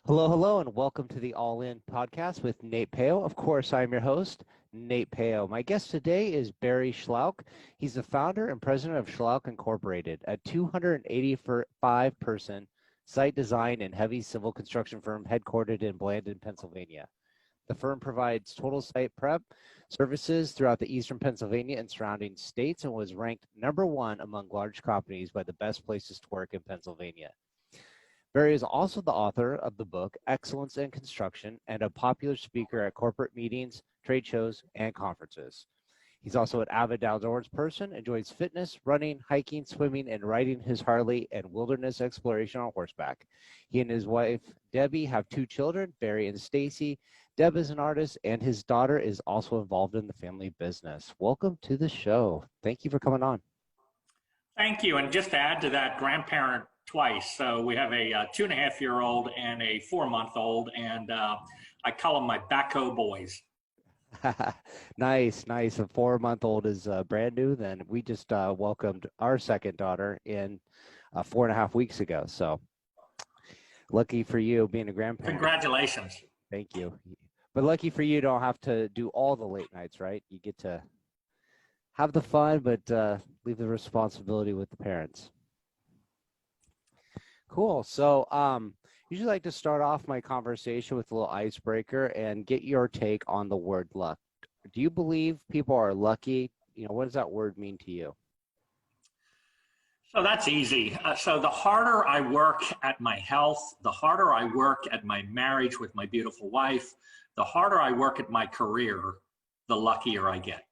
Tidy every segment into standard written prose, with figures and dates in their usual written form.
Hello, hello, and welcome to the All In podcast with Nate Peo. Of course, I'm your host, Nate Peo. My guest today is Barry Schlouch. He's the founder and president of Schlouch Incorporated, a 285-person site design and heavy civil construction firm headquartered in Blandon, Pennsylvania. The firm provides total site prep services throughout the eastern Pennsylvania and surrounding states and was ranked #1 among large companies by the best places to work in Pennsylvania. Barry is also the author of the book Excellence in Construction and a popular speaker at corporate meetings, trade shows, and conferences. He's also an avid outdoors person, enjoys fitness, running, hiking, swimming, and riding his Harley and wilderness exploration on horseback. He and his wife, Debbie, have 2 children, Barry and Stacy. Deb is an artist, and his daughter is also involved in the family business. Welcome to the show. Thank you for coming on. Thank you. And just to add to that, grandparent twice. So we have a 2.5-year-old and a 4-month-old, and I call them my backhoe boys. Nice. A 4-month-old is brand new. Then we just welcomed our second daughter in 4.5 weeks ago. So lucky for you being a grandparent. Congratulations. Thank you. But lucky for you, don't have to do all the late nights, right? You get to have the fun, but leave the responsibility with the parents. Cool. So usually like to start off my conversation with a little icebreaker and get your take on the word luck. Do you believe people are lucky? What does that word mean to you? So that's easy. So the harder I work at my health, the harder I work at my marriage with my beautiful wife, the harder I work at my career, the luckier I get.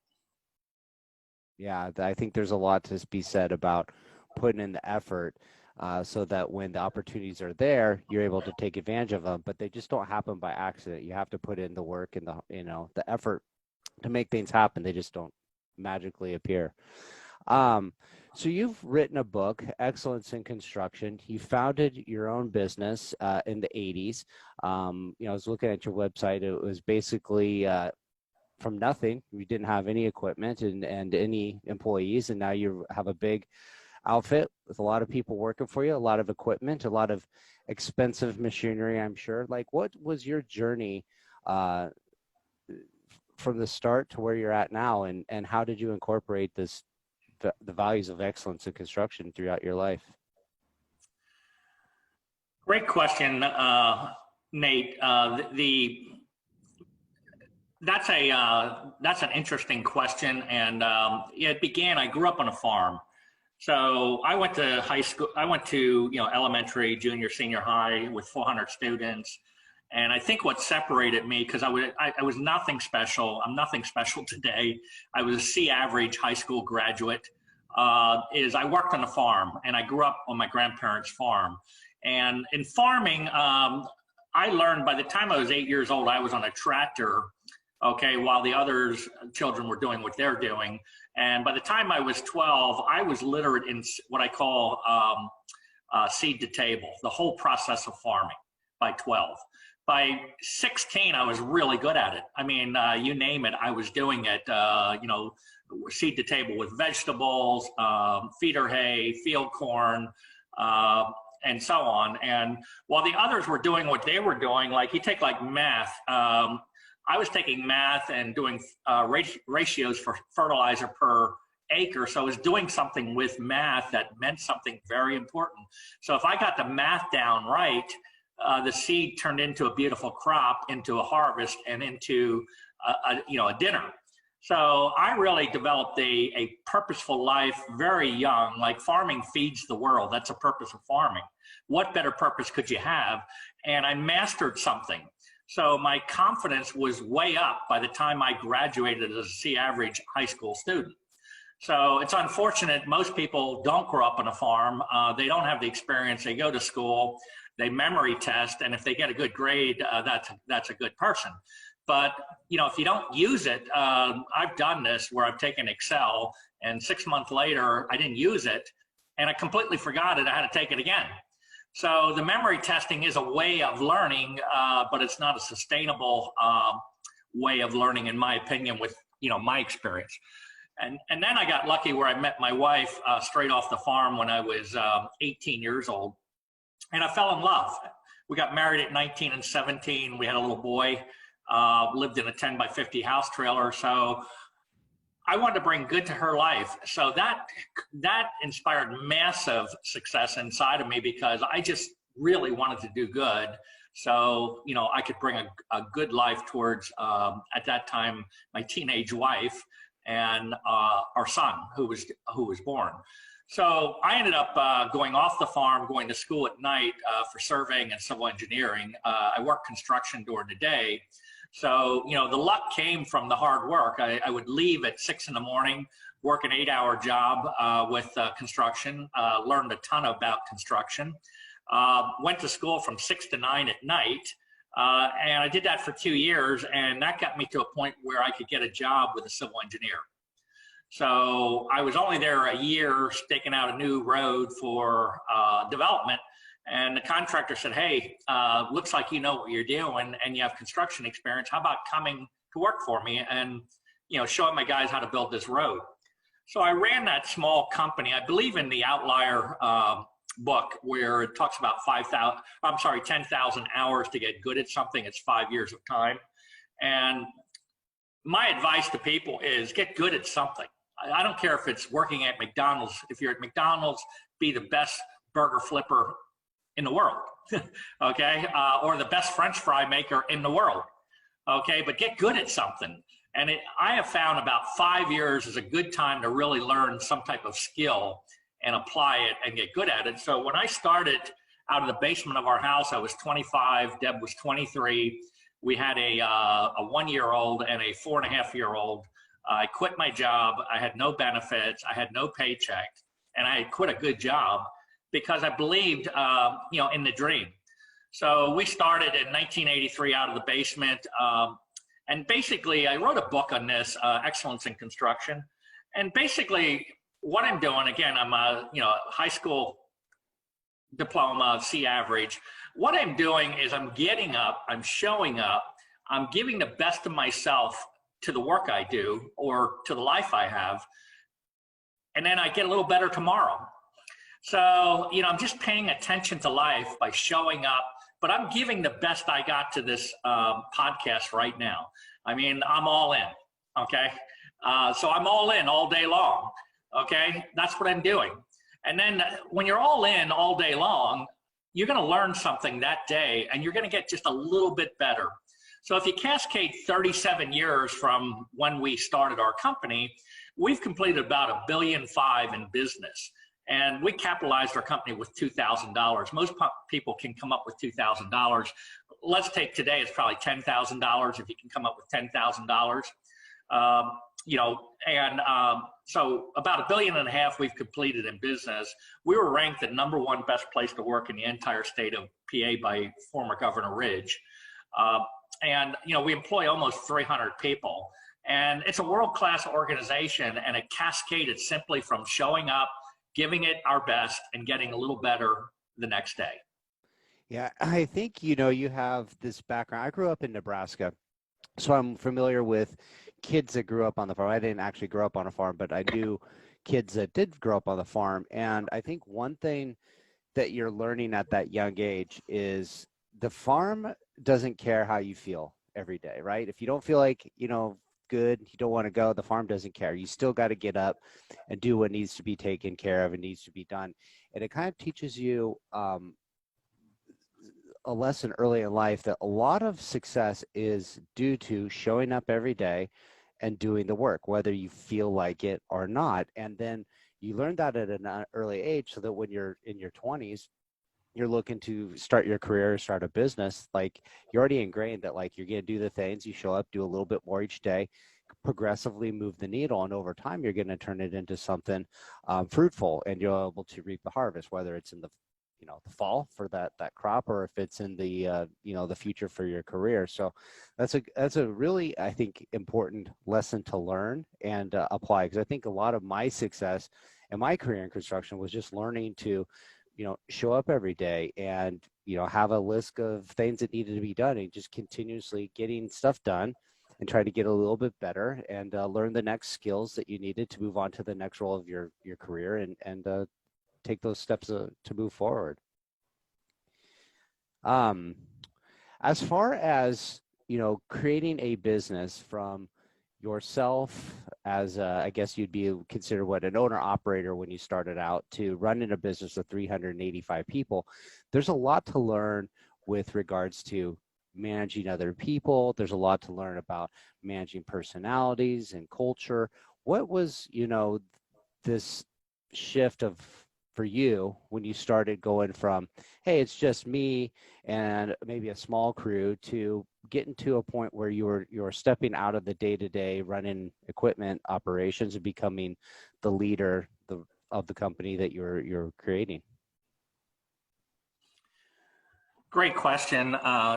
Yeah, I think there's a lot to be said about putting in the effort so that when the opportunities are there, you're able to take advantage of them, but they just don't happen by accident. You have to put in the work and the effort to make things happen. They just don't magically appear. So you've written a book, Excellence in Construction. You founded your own business in the 80s. I was looking at your website. It was basically from nothing. You didn't have any equipment and any employees, and now you have a big outfit with a lot of people working for you, a lot of equipment, a lot of expensive machinery, I'm sure. Like, what was your journey from the start to where you're at now, and how did you incorporate the values of excellence in construction throughout your life? Great question, Nate. That's an interesting question, and it began. I grew up on a farm. So I went to high school. I went to elementary, junior, senior high with 400 students, and I think what separated me, because I was nothing special. I'm nothing special today. I was a C average high school graduate. Is I worked on a farm, and I grew up on my grandparents' farm. And in farming, I learned by the time I was 8 years old, I was on a tractor. Okay, while the others children were doing what they're doing. And by the time I was 12, I was literate in what I call seed to table, the whole process of farming by 12. By 16, I was really good at it. I mean, you name it, I was doing it, seed to table with vegetables, feeder hay, field corn, and so on. And while the others were doing what they were doing, like you take like math, I was taking math and doing ratios for fertilizer per acre. So I was doing something with math that meant something very important. So if I got the math down right, the seed turned into a beautiful crop, into a harvest, and into a dinner. So I really developed a purposeful life very young. Like, farming feeds the world. That's the purpose of farming. What better purpose could you have? And I mastered something. So my confidence was way up by the time I graduated as a C average high school student. So it's unfortunate most people don't grow up on a farm. They don't have the experience. They go to school, they memory test, and if they get a good grade, that's a good person. But if you don't use it, I've done this where I've taken Excel, and 6 months later I didn't use it, and I completely forgot it. I had to take it again. So the memory testing is a way of learning, but it's not a sustainable way of learning, in my opinion, with my experience. And then I got lucky where I met my wife straight off the farm when I was 18 years old, and I fell in love. We got married at 19 and 17. We had a little boy, lived in a 10 by 50 house trailer. So I wanted to bring good to her life. So that inspired massive success inside of me because I just really wanted to do good. So, you know, I could bring a good life towards, at that time, my teenage wife and our son who was born. So I ended up going off the farm, going to school at night for surveying and civil engineering. I worked construction during the day. So, you know, the luck came from the hard work. I would leave at 6 in the morning, work an 8-hour job with construction, learned a ton about construction, went to school from 6 to 9 at night. And I did that for 2 years, and that got me to a point where I could get a job with a civil engineer. So I was only there a year staking out a new road for development. And the contractor said, hey, looks like you know what you're doing and you have construction experience. How about coming to work for me and, you know, showing my guys how to build this road? So I ran that small company. I believe in the Outlier book where it talks about 10,000 hours to get good at something. It's 5 years of time. And my advice to people is get good at something. I don't care if it's working at McDonald's. If you're at McDonald's, be the best burger flipper in the world, okay? Or the best French fry maker in the world, okay? But get good at something. And I have found about 5 years is a good time to really learn some type of skill and apply it and get good at it. So when I started out of the basement of our house, I was 25, Deb was 23. We had a 1-year-old and a 4.5-year-old. I quit my job. I had no benefits. I had no paycheck, and I had quit a good job because I believed, you know, in the dream. So we started in 1983 out of the basement. And basically, I wrote a book on this, Excellence in Construction. And basically, what I'm doing, again, I'm a, you know, high school diploma, C average. What I'm doing is I'm getting up, I'm showing up, I'm giving the best of myself to the work I do or to the life I have. And then I get a little better tomorrow. So, you know, I'm just paying attention to life by showing up, but I'm giving the best I got to this podcast right now. I mean, I'm all in, okay? So I'm all in all day long, okay? That's what I'm doing. And then when you're all in all day long, you're gonna learn something that day and you're gonna get just a little bit better. So if you cascade 37 years from when we started our company, we've completed about $1.5 billion in business. And we capitalized our company with $2,000. Most people can come up with $2,000. Let's take today, it's probably $10,000 if you can come up with $10,000. You know, and so about $1.5 billion we've completed in business. We were ranked the #1 best place to work in the entire state of PA by former Governor Ridge. And, you know, we employ almost 300 people. And it's a world-class organization, and it cascaded simply from showing up, giving it our best, and getting a little better the next day. Yeah, I think, you know, you have this background. I grew up in Nebraska, so I'm familiar with kids that grew up on the farm. I didn't actually grow up on a farm, but I knew kids that did grow up on the farm. And I think one thing that you're learning at that young age is the farm doesn't care how you feel every day, right? If you don't feel like, you know, good, you don't want to go, the farm doesn't care. You still got to get up and do what needs to be taken care of and needs to be done. And it kind of teaches you a lesson early in life that a lot of success is due to showing up every day and doing the work, whether you feel like it or not. And then you learn that at an early age so that when you're in your 20s, you're looking to start your career, start a business, like you're already ingrained that like you're going to do the things, you show up, do a little bit more each day, progressively move the needle, and over time you're going to turn it into something fruitful, and you're able to reap the harvest, whether it's in the, you know, the fall for that crop, or if it's in the you know, the future for your career. So that's a really, I think, important lesson to learn and apply, because I think a lot of my success in my career in construction was just learning to, you know, show up every day and, you know, have a list of things that needed to be done and just continuously getting stuff done and try to get a little bit better and learn the next skills that you needed to move on to the next role of your career and take those steps to move forward. Um, as far as, creating a business from yourself as I guess you'd be considered what, an owner operator when you started out, to running a business of 385 people, there's a lot to learn with regards to managing other people. There's a lot to learn about managing personalities and culture. What was, this shift of for you when you started going from, hey, it's just me and maybe a small crew, to getting to a point where you're stepping out of the day-to-day running equipment operations and becoming the leader of the company that you're creating? Great question,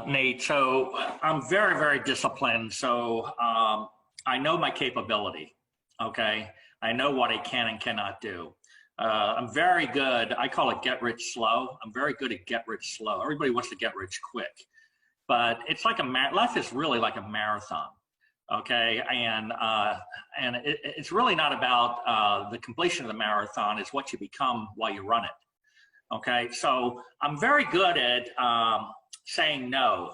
Nate. So I'm very, very disciplined. So I know my capability. Okay. I know what I can and cannot do. I'm very good. I call it get rich slow. I'm very good at get rich slow. Everybody wants to get rich quick, but it's like life is really like a marathon. Okay. And it's really not about the completion of the marathon. It's what you become while you run it. Okay, so I'm very good at saying no,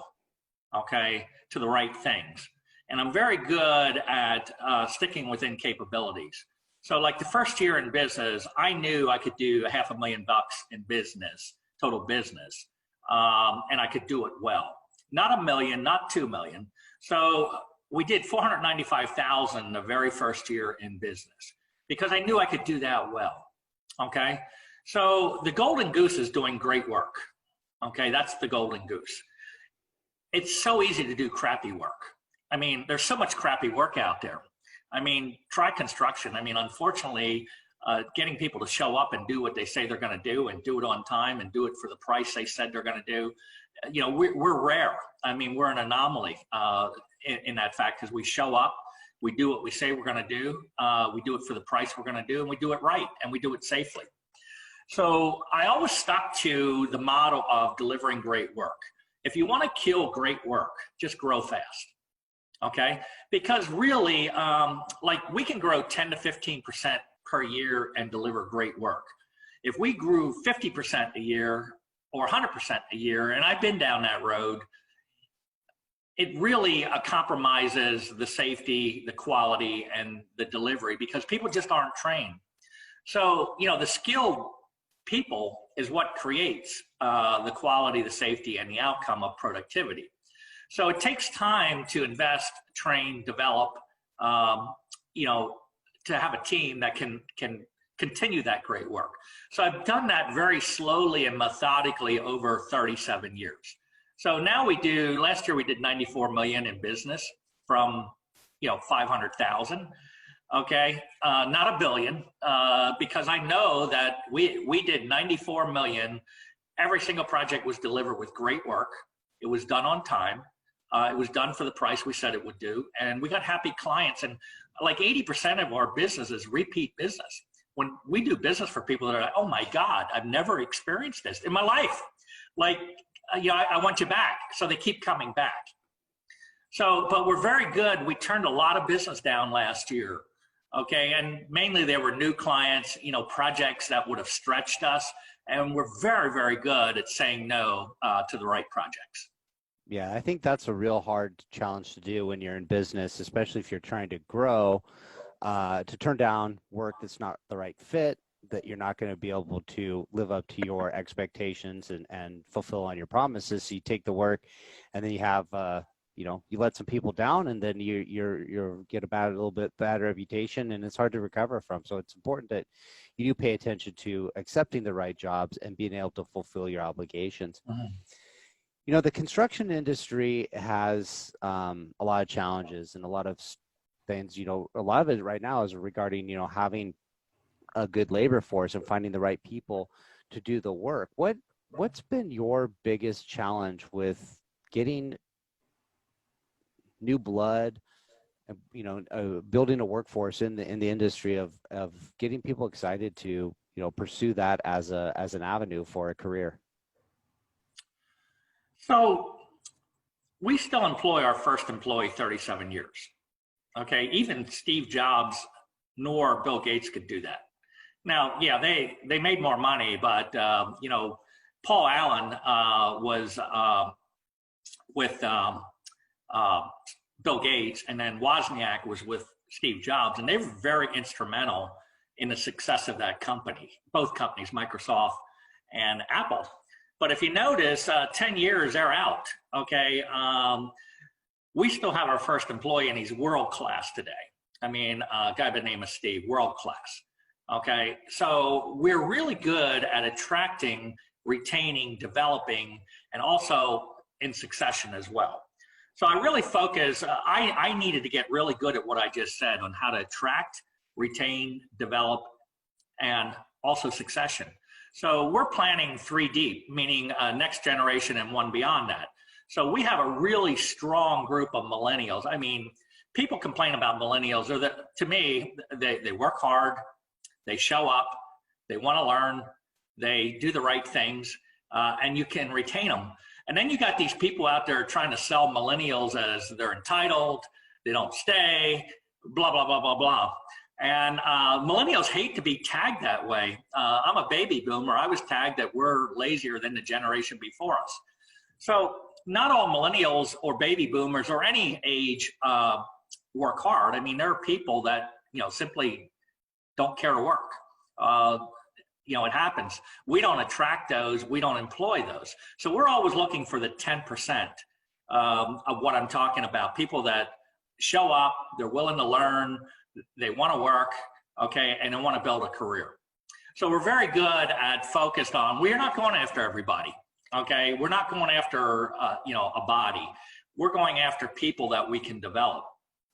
okay, to the right things. And I'm very good at sticking within capabilities. So like the first year in business, I knew I could do $500,000 in business, total business, and I could do it well. Not $1 million, not $2 million. So we did $495,000 the very first year in business because I knew I could do that well, okay? So the golden goose is doing great work. Okay, that's the golden goose. It's so easy to do crappy work. I mean, there's so much crappy work out there. I mean, try construction. I mean, unfortunately, getting people to show up and do what they say they're going to do and do it on time and do it for the price they said they're going to do, we're rare. I mean, we're an anomaly in that fact, because we show up, we do what we say we're going to do, we do it for the price we're going to do, and we do it right, and we do it safely. So I always stuck to the model of delivering great work. If you want to kill great work, just grow fast, okay? Because really, like we can grow 10 to 15% per year and deliver great work. If we grew 50% a year or 100% a year, and I've been down that road, it really compromises the safety, the quality, and the delivery because people just aren't trained. So, the skilled people is what creates the quality, the safety, and the outcome of productivity. So it takes time to invest, train, develop, to have a team that can continue that great work. So I've done that very slowly and methodically over 37 years. So now last year we did 94 million in business from, 500,000. Okay, not $1 billion, because I know that we did 94 million. Every single project was delivered with great work. It was done on time. It was done for the price we said it would do. And we got happy clients. And like 80% of our business is repeat business. When we do business for people that are like, oh my God, I've never experienced this in my life. Like, I want you back. So they keep coming back. So, but we're very good. We turned a lot of business down last year. Okay, and mainly there were new clients, projects that would have stretched us, and we're very, very good at saying no to the right projects. Yeah, I think that's a real hard challenge to do when you're in business, especially if you're trying to grow, to turn down work that's not the right fit, that you're not going to be able to live up to your expectations and fulfill on your promises. So you take the work, and then you have you let some people down, and then you get a little bit bad reputation, and it's hard to recover from. So it's important that you do pay attention to accepting the right jobs and being able to fulfill your obligations. Mm-hmm. The construction industry has a lot of challenges and a lot of things. A lot of it right now is regarding having a good labor force and finding the right people to do the work. What's been your biggest challenge with getting new blood, building a workforce in the industry of getting people excited to pursue that as an avenue for a career? So we still employ our first employee 37 years. Okay, even Steve Jobs nor Bill Gates could do that. Now, yeah, they made more money, but Paul Allen was with Bill Gates, and then Wozniak was with Steve Jobs, and they were very instrumental in the success of that company, both companies, Microsoft and Apple. But if you notice, 10 years, they're out, okay? We still have our first employee, and he's world-class today. I mean, a guy by the name of Steve, world-class, okay? So we're really good at attracting, retaining, developing, and also in succession as well. So I really focus, I needed to get really good at what I just said on how to attract, retain, develop, and also succession. So we're planning 3 deep, meaning next generation and one beyond that. So we have a really strong group of millennials. I mean, people complain about millennials, or that, to me, they work hard, they show up, they want to learn, they do the right things, and you can retain them. And then you got these people out there trying to sell millennials as they're entitled, they don't stay, blah, blah, blah, blah, blah. And millennials hate to be tagged that way. I'm a baby boomer. I was tagged that we're lazier than the generation before us. So not all millennials or baby boomers or any age work hard. I mean, there are people that, simply don't care to work. It happens. We don't attract those. We don't employ those. So we're always looking for the 10% of what I'm talking about. People that show up, they're willing to learn, they want to work, okay, and they want to build a career. So we're very good at focused on, we're not going after everybody, okay? We're not going after, a body. We're going after people that we can develop,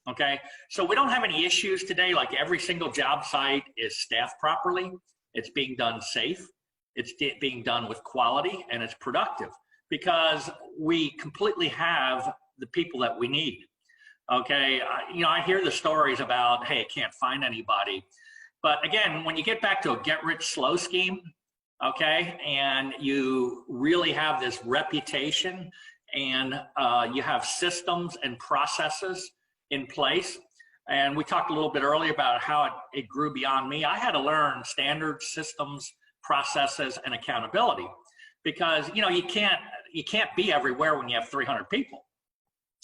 okay? So we don't have any issues today, like every single job site is staffed properly. It's being done safe, it's being done with quality, and it's productive because we completely have the people that we need. Okay, I hear the stories about, hey, I can't find anybody. But again, when you get back to a get rich slow scheme, okay, and you really have this reputation and you have systems and processes in place. And we talked a little bit earlier about how it grew beyond me. I had to learn standards, systems, processes, and accountability because, you can't be everywhere when you have 300 people.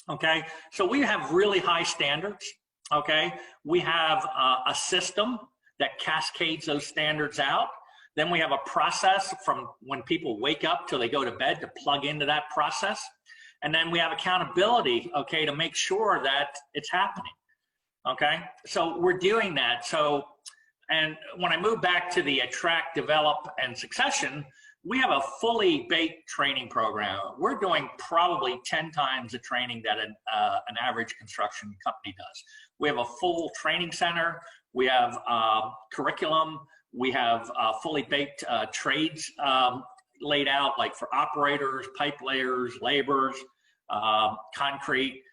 Okay, so we have really high standards, okay? We have a system that cascades those standards out. Then we have a process from when people wake up till they go to bed to plug into that process. And then we have accountability, okay, to make sure that it's happening, okay? So we're doing that. So, and when I move back to the attract, develop, and succession, we have a fully baked training program. We're doing probably 10 times the training that an average construction company does. We have a full training center. We have curriculum. We have fully baked trades laid out, like for operators, pipe layers, laborers, concrete,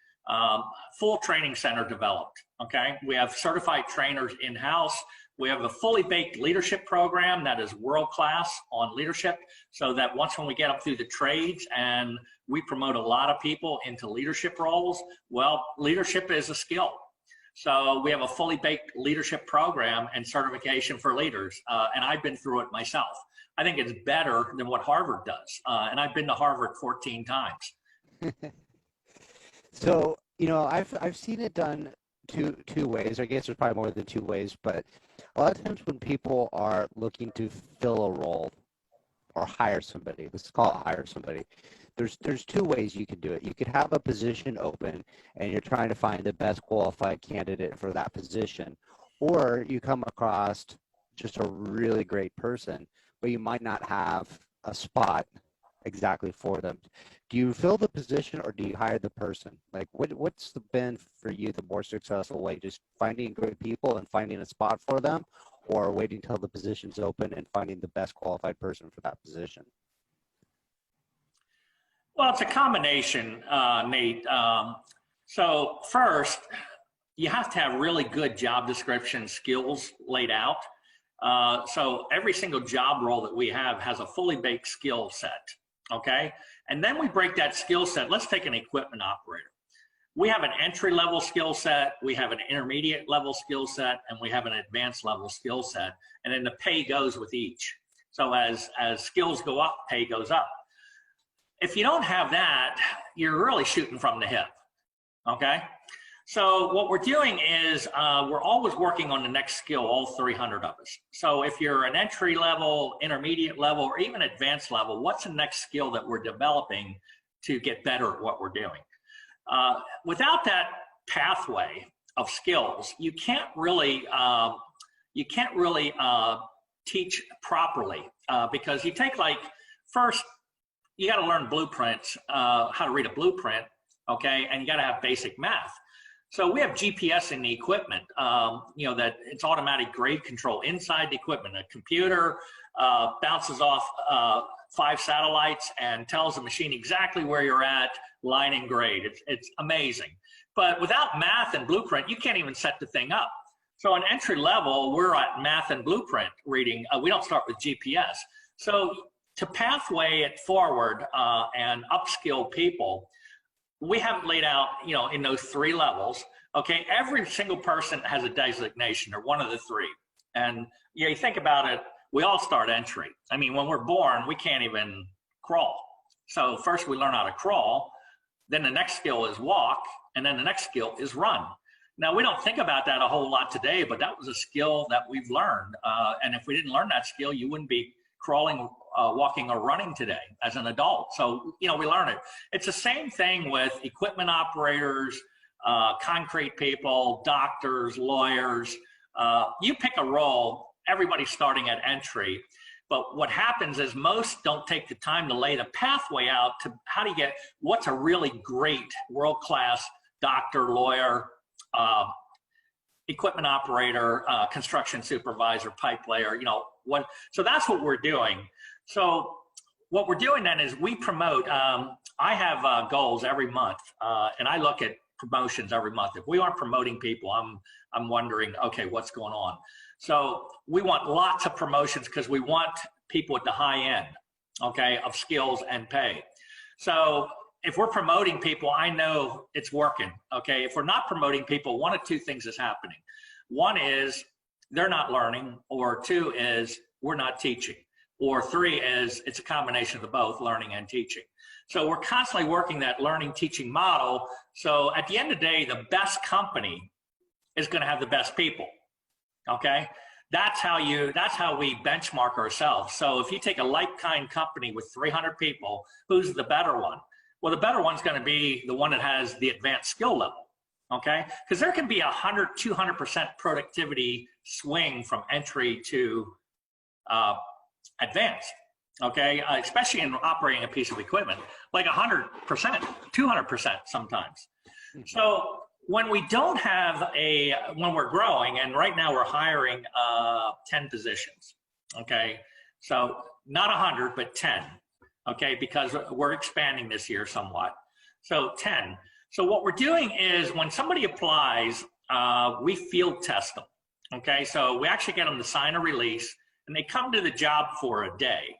full training center developed, okay? We have certified trainers in-house. We have a fully baked leadership program that is world-class on leadership, so that once when we get up through the trades and we promote a lot of people into leadership roles, well, leadership is a skill. So we have a fully baked leadership program and certification for leaders, and I've been through it myself. I think it's better than what Harvard does, and I've been to Harvard 14 times. So, I've seen it done two ways. I guess there's probably more than 2 ways, but a lot of times when people are looking to fill a role or hire somebody, let's call it hire somebody, there's 2 ways you could do it. You could have a position open and you're trying to find the best qualified candidate for that position, or you come across just a really great person, but you might not have a spot exactly for them. Do you fill the position or do you hire the person? Like what's been for you the more successful way? Just finding great people and finding a spot for them, or waiting till the position's open and finding the best qualified person for that position? Well, it's a combination, Nate. So first, you have to have really good job description skills laid out. So every single job role that we have has a fully baked skill set, okay? And then we break that skill set. Let's take an equipment operator. We have an entry-level skill set, we have an intermediate level skill set, and we have an advanced level skill set, and then the pay goes with each. So as skills go up, pay goes up. If you don't have that, you're really shooting from the hip, okay? So what we're doing is we're always working on the next skill, all 300 of us. So if you're an entry level, intermediate level, or even advanced level, what's the next skill that we're developing to get better at what we're doing? Without that pathway of skills, you can't really teach properly because you take first, you got to learn blueprints, how to read a blueprint, okay, and you got to have basic math. So we have GPS in the equipment, that it's automatic grade control inside the equipment. A computer bounces off 5 satellites and tells the machine exactly where you're at, line and grade. It's amazing. But without math and blueprint, you can't even set the thing up. So on entry level, we're at math and blueprint reading. We don't start with GPS. So to pathway it forward and upskill people, we have it laid out, in those 3 levels. Okay, every single person has a designation or one of the 3. And you think about it, we all start entry. I mean, when we're born, we can't even crawl. So first we learn how to crawl, then the next skill is walk, and then the next skill is run. Now, we don't think about that a whole lot today, but that was a skill that we've learned. And if we didn't learn that skill, you wouldn't be crawling, walking, or running today as an adult. So, we learn it. It's the same thing with equipment operators, concrete people, doctors, lawyers. You pick a role, everybody's starting at entry. But what happens is most don't take the time to lay the pathway out to how to get what's a really great world-class doctor, lawyer, equipment operator, construction supervisor, pipe layer, so that's what we're doing. So what we're doing then is we promote, I have goals every month, and I look at promotions every month. If we aren't promoting people, I'm wondering, okay, what's going on? So we want lots of promotions because we want people at the high end, okay, of skills and pay. So if we're promoting people, I know it's working, okay? If we're not promoting people, 1 of 2 things is happening. 1 is they're not learning, or 2 is we're not teaching, or 3 is it's a combination of the both, learning and teaching. So we're constantly working that learning teaching model. So at the end of the day, the best company is going to have the best people, okay? That's how we benchmark ourselves. So if you take a like-kind company with 300 people, who's the better one? Well, the better one's going to be the one that has the advanced skill level, okay? Because there can be 100, 200% productivity swing from entry to advanced, okay? Especially in operating a piece of equipment, like 100%, 200% sometimes. So when we don't have when we're growing, and right now we're hiring 10 positions, okay? So not 100, but 10. Okay, because we're expanding this year somewhat. So 10. So what we're doing is when somebody applies, we field test them. Okay, so we actually get them to sign a release, and they come to the job for a day.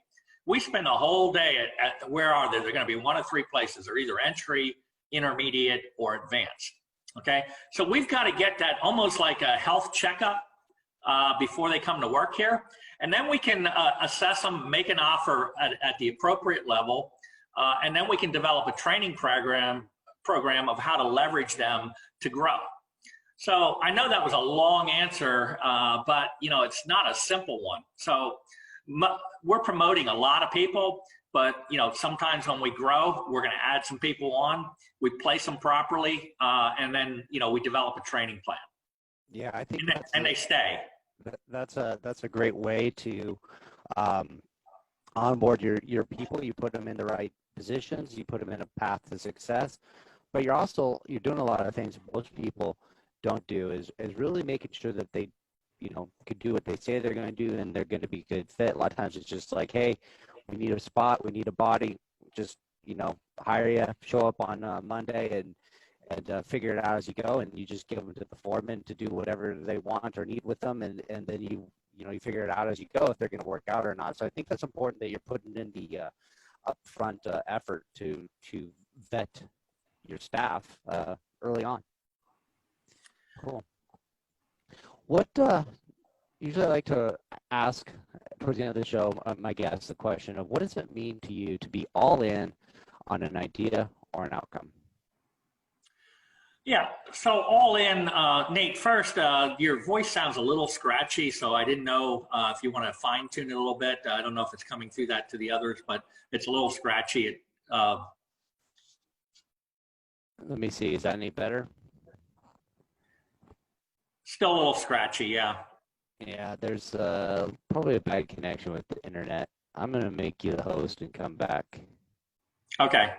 We spend a whole day at where are they? They're going to be 1 of 3 places. They're either entry, intermediate, or advanced. Okay, so we've got to get that almost like a health checkup before they come to work here. And then we can assess them, make an offer at the appropriate level, and then we can develop a training program of how to leverage them to grow. So I know that was a long answer, but it's not a simple one. So we're promoting a lot of people, but sometimes when we grow, we're going to add some people on. We place them properly, and then we develop a training plan. Yeah, I think and they stay. That's a great way to onboard your people. You put them in the right positions. You put them in a path to success. But you're doing a lot of things most people don't do. Is really making sure that they could do what they say they're going to do, and they're going to be a good fit. A lot of times it's just like, hey, we need a spot, we need a body. Just hire you, show up on Monday, and figure it out as you go, and you just give them to the foreman to do whatever they want or need with them, and then you figure it out as you go if they're going to work out or not. So I think that's important that you're putting in the upfront effort to vet your staff early on. Cool. What usually I like to ask towards the end of the show my guests the question of what does it mean to you to be all in on an idea or an outcome? Yeah, so all in, Nate, first, your voice sounds a little scratchy, so I didn't know if you want to fine tune it a little bit. I don't know if it's coming through that to the others, but it's a little scratchy. Let me see. Is that any better? Still a little scratchy, yeah. Yeah, there's probably a bad connection with the internet. I'm going to make you the host and come back. Okay.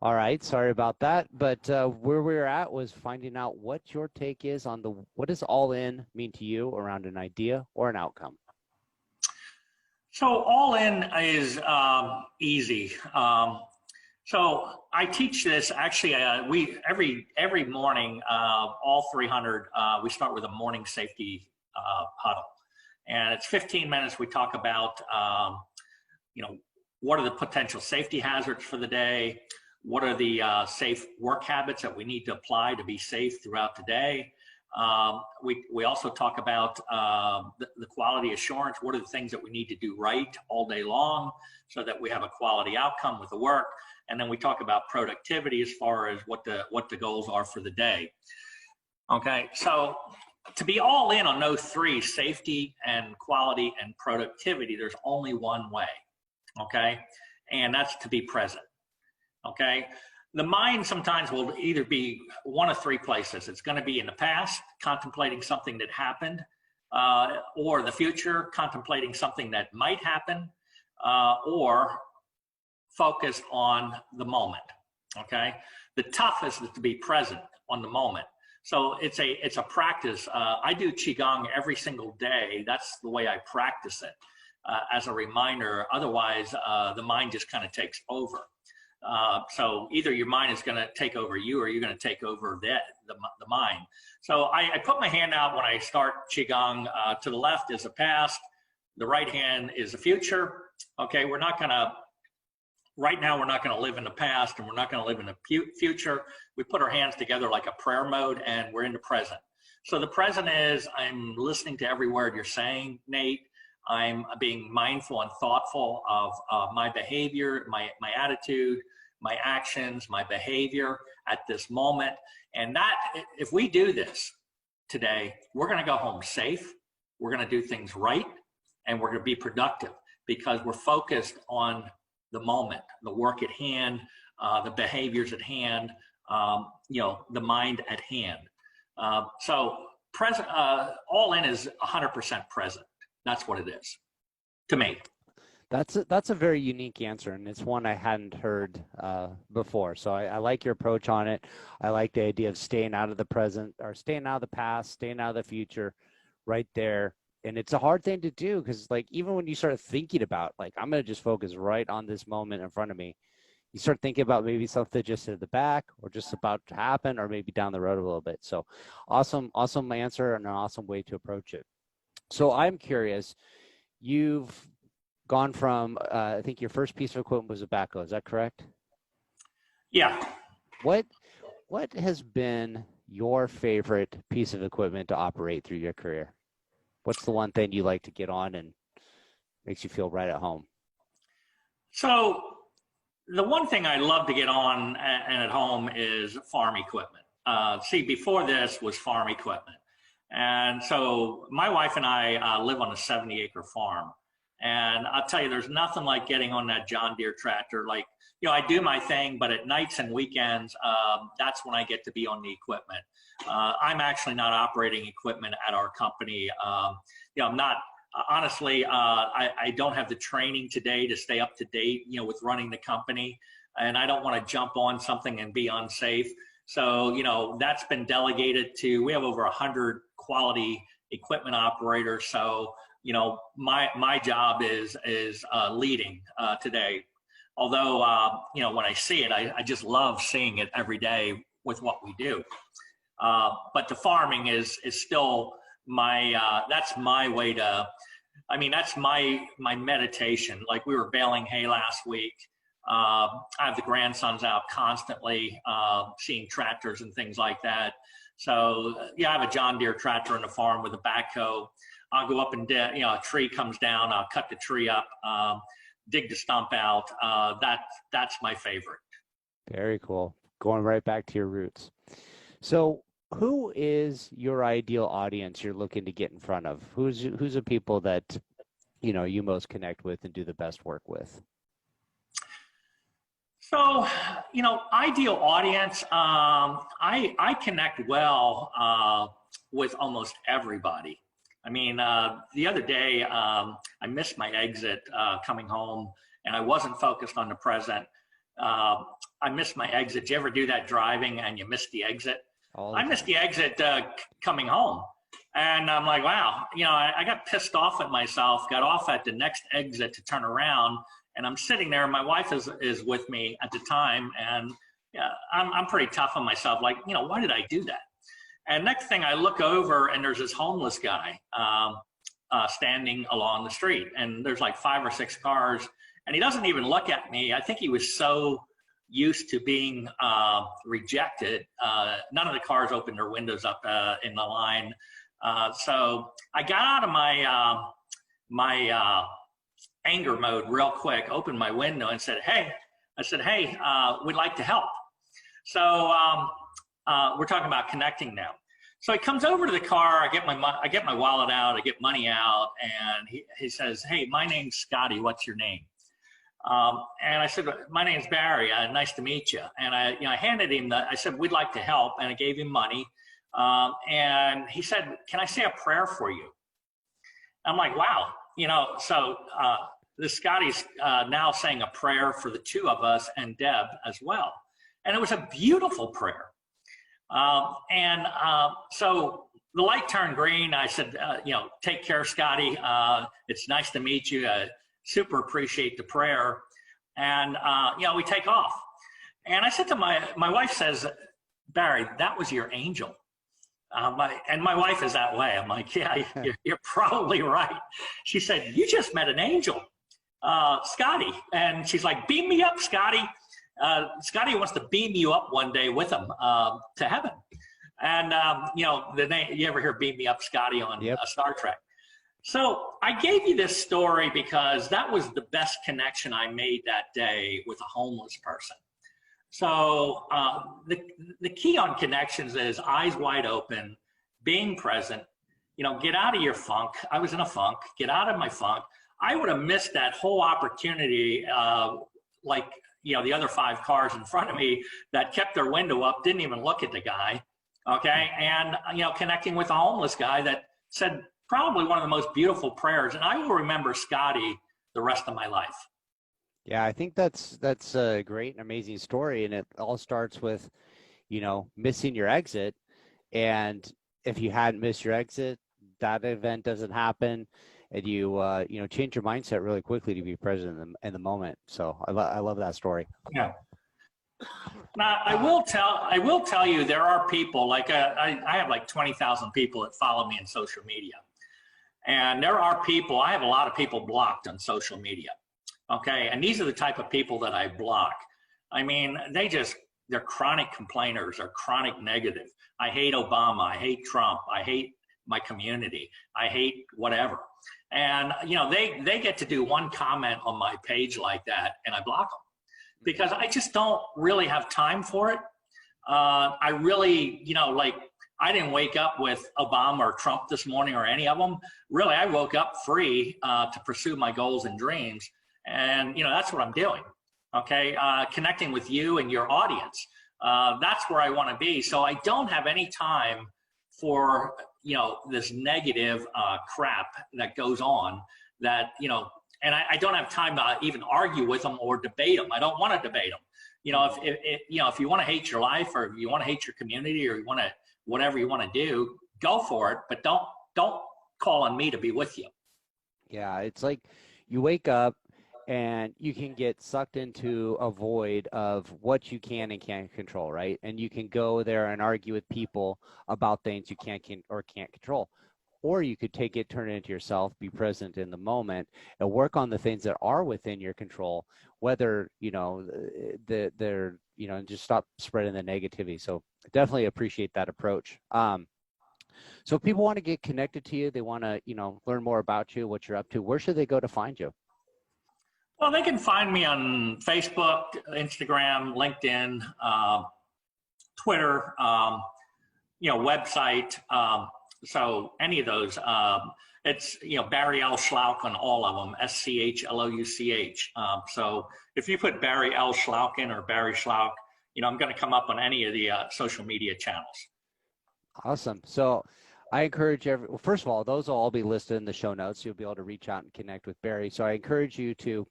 All right, sorry about that. But where we were at was finding out what your take is on what does all in mean to you around an idea or an outcome? So all in is easy. So I teach this actually. We every morning, all 300, we start with a morning safety huddle, and it's 15 minutes. We talk about what are the potential safety hazards for the day. What are the safe work habits that we need to apply to be safe throughout the day? We also talk about the quality assurance. What are the things that we need to do right all day long so that we have a quality outcome with the work? And then we talk about productivity as far as what the goals are for the day. Okay, so to be all in on those three, safety and quality and productivity, there's only one way, okay? And that's to be present. Okay, the mind sometimes will either be one of three places. It's going to be in the past, contemplating something that happened, or the future, contemplating something that might happen, or focused on the moment. Okay, the toughest is to be present on the moment. So it's a practice. I do qigong every single day. That's the way I practice it as a reminder. Otherwise, the mind just kind of takes over. So either your mind is going to take over you or you're going to take over the mind. So I put my hand out when I start Qigong. To the left is the past. The right hand is the future. Okay, right now we're not going to live in the past and we're not going to live in the future. We put our hands together like a prayer mode and we're in the present. So the present is I'm listening to every word you're saying, Nate. I'm being mindful and thoughtful of my behavior, my attitude, my actions, my behavior at this moment. And that, if we do this today, we're going to go home safe. We're going to do things right. And we're going to be productive because we're focused on the moment, the work at hand, the behaviors at hand, the mind at hand. So present, all in is 100% present. That's what it is to me. That's a very unique answer, and it's one I hadn't heard before. So I like your approach on it. I like the idea of staying out of the present or staying out of the past, staying out of the future, right there. And it's a hard thing to do because, like, even when you start thinking about, like, I'm going to just focus right on this moment in front of me, you start thinking about maybe something just at the back or just about to happen or maybe down the road a little bit. So awesome answer and an awesome way to approach it. So I'm curious, you've gone from, I think your first piece of equipment was a backhoe, is that correct? Yeah. What has been your favorite piece of equipment to operate through your career? What's the one thing you like to get on and makes you feel right at home? So the one thing I love to get on and at home is farm equipment. See, before this was farm equipment. And so my wife and I live on a 70-acre farm. And I'll tell you, there's nothing like getting on that John Deere tractor. Like, I do my thing, but at nights and weekends, that's when I get to be on the equipment. I'm actually not operating equipment at our company. I'm not, honestly, I don't have the training today to stay up to date, with running the company. And I don't want to jump on something and be unsafe. So, that's been delegated to, we have over 100 quality equipment operators. So, my job is leading today. Although, when I see it, I just love seeing it every day with what we do. But the farming is still that's my way to, that's my meditation. Like we were baling hay last week. I have the grandsons out constantly, seeing tractors and things like that. So yeah, I have a John Deere tractor on the farm with a backhoe. I'll go up and, a tree comes down, I'll cut the tree up, dig the stump out. That's my favorite. Very cool. Going right back to your roots. So who is your ideal audience you're looking to get in front of? Who's the people that, you most connect with and do the best work with? So, ideal audience, I connect well with almost everybody. I mean, the other day, I missed my exit coming home, and I wasn't focused on the present. I missed my exit. Do you ever do that driving and you miss the exit? I missed the exit coming home. And I'm like, wow, I got pissed off at myself, got off at the next exit to turn around, and I'm sitting there. My wife is with me at the time, and I'm pretty tough on myself. Like, why did I do that? And next thing I look over, and there's this homeless guy standing along the street, and there's like 5 or 6 cars, and he doesn't even look at me. I think he was so used to being rejected. None of the cars opened their windows up in the line. So I got out of my anger mode real quick, opened my window and said, hey, we'd like to help. So we're talking about connecting now. So he comes over to the car, I get my wallet out, I get money out, and he says, hey, my name's Scotty, what's your name? And I said, my name's Barry, nice to meet you. And I handed him I said, we'd like to help, and I gave him money. And he said, can I say a prayer for you? I'm like, wow, so this Scotty's now saying a prayer for the 2 of us and Deb as well. And it was a beautiful prayer. So the light turned green. I said, take care, Scotty. It's nice to meet you. Super appreciate the prayer. And, we take off. And I said to my wife says, Barry, that was your angel. And my wife is that way. I'm like, yeah, you're probably right. She said, you just met an angel, Scotty. And she's like, beam me up, Scotty. Scotty wants to beam you up one day with him to heaven. And, the name, you ever hear Beam Me Up, Scotty on Star Trek? So I gave you this story because that was the best connection I made that day with a homeless person. So the key on connections is eyes wide open, being present, get out of your funk. I was in a funk, get out of my funk. I would have missed that whole opportunity the other 5 cars in front of me that kept their window up, didn't even look at the guy, okay? And, connecting with a homeless guy that said probably one of the most beautiful prayers. And I will remember Scotty the rest of my life. Yeah, I think that's a great and amazing story. And it all starts with, missing your exit. And if you hadn't missed your exit, that event doesn't happen. And you change your mindset really quickly to be present in the moment. So I love that story. Yeah. Now I will tell you, there are people like I have like 20,000 people that follow me on social media, and there are people. I have a lot of people blocked on social media. Okay, and these are the type of people that I block. I mean, they're chronic complainers, or chronic negative. I hate Obama. I hate Trump. I hate my community. I hate whatever. And, they get to do one comment on my page like that, and I block them because I just don't really have time for it. I really, I didn't wake up with Obama or Trump this morning or any of them. Really, I woke up free to pursue my goals and dreams. And, that's what I'm doing. Okay. Connecting with you and your audience. That's where I want to be. So I don't have any time for, this negative crap that goes on that, and I don't have time to even argue with them or debate them. I don't want to debate them. If you want to hate your life, or if you want to hate your community, or you want to, whatever you want to do, go for it. But don't call on me to be with you. Yeah. It's like you wake up and you can get sucked into a void of what you can and can't control, right? And you can go there and argue with people about things you can't control. or you could take it, turn it into yourself, be present in the moment, and work on the things that are within your control, whether, they're, and just stop spreading the negativity. So definitely appreciate that approach. So if people want to get connected to you, they want to, learn more about you, what you're up to, where should they go to find you? Well, they can find me on Facebook, Instagram, LinkedIn, Twitter, website. So any of those, it's, Barry L. Schlouch on all of them, SCHLOUCH. So if you put Barry L. Schlouch in, or Barry Schlouch, I'm going to come up on any of the social media channels. Awesome. So I encourage well, first of all, those will all be listed in the show notes. You'll be able to reach out and connect with Barry. So I encourage you to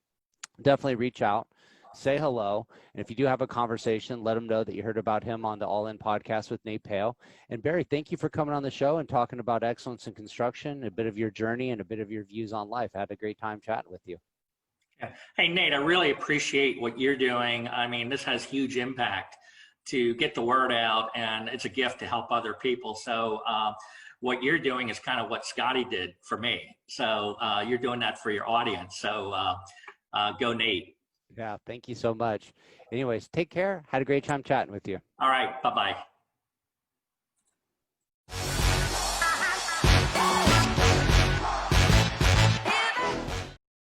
definitely reach out, say hello. And if you do have a conversation, let him know that you heard about him on the All In podcast with Nate Pale. And Barry, thank you for coming on the show and talking about excellence in construction, a bit of your journey and a bit of your views on life. I had a great time chatting with you. Yeah. Hey, Nate, I really appreciate what you're doing. I mean, this has huge impact to get the word out, and it's a gift to help other people. So what you're doing is kind of what Scotty did for me. So you're doing that for your audience. So go Nate. Yeah, thank you so much. Anyways, take care. Had a great time chatting with you. All right, bye-bye.